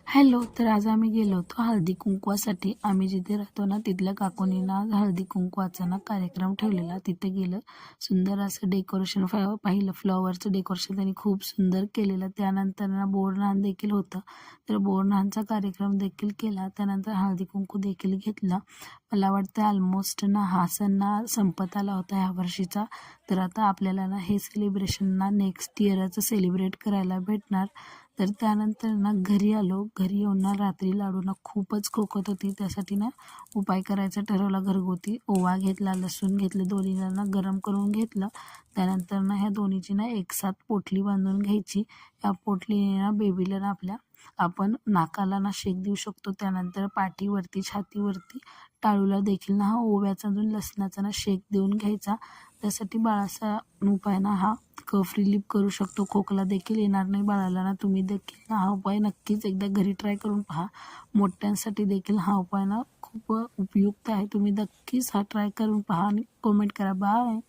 Hello. तर आज आम्ही गेलो होतो हळदी कुंकवासाठी. आम्ही जिथे राहतो ना तिथल्या काकूनी ना हळदी कुंकवाचा ना कार्यक्रम ठेवलेला. तिथे गेलं, सुंदर असं डेकोरेशन पाहिलं. फ्लॉवरचं डेकोरेशन त्यांनी खूप सुंदर केलेलं. त्यानंतर ना बोरन्हाण देखील होतं, तर बोरन्हाणचा कार्यक्रम देखील केला. त्यानंतर हळदी कुंकू देखील घेतला. मला वाटतं ऑलमोस्ट ना हा सण ना संपत आला होता ह्या वर्षीचा. तर आता आपल्याला ना हे सेलिब्रेशन ना नेक्स्ट इयरचं सेलिब्रेट करायला भेटणार. तर त्यानंतर ना घरी आलो. घरी येऊन ना रात्री लाडू ना खूपच खोकत होती. त्यासाठी ना उपाय करायचा ठरवला घरगुती. ओवा घेतला, लसूण घेतलं, दोन्हीला ना गरम करून घेतलं. त्यानंतर ना ह्या दोन्हीची ना एकसाथ पोटली बांधून घ्यायची. या पोटलीने ना बेबीला ना आपल्या आपण नाकाला ना शेक देऊ शकतो. त्यानंतर पाठीवरती, छातीवरती, टाळूला देखील ना हा ओव्याचा अजून लसणाचा ना शेक देऊन घ्यायचा. त्यासाठी बाळाचा उपाय ना हा कफ रिलीफ करू शकतो. खोकला देखील येणार नाही बाळाला ना. तुम्ही देखील ना हा उपाय नक्कीच एकदा घरी ट्राय करून पहा. मोठ्यांसाठी देखील हा उपाय ना खूप उपयुक्त आहे. तुम्ही नक्कीच हा ट्राय करून पहा आणि कमेंट करा. बाय.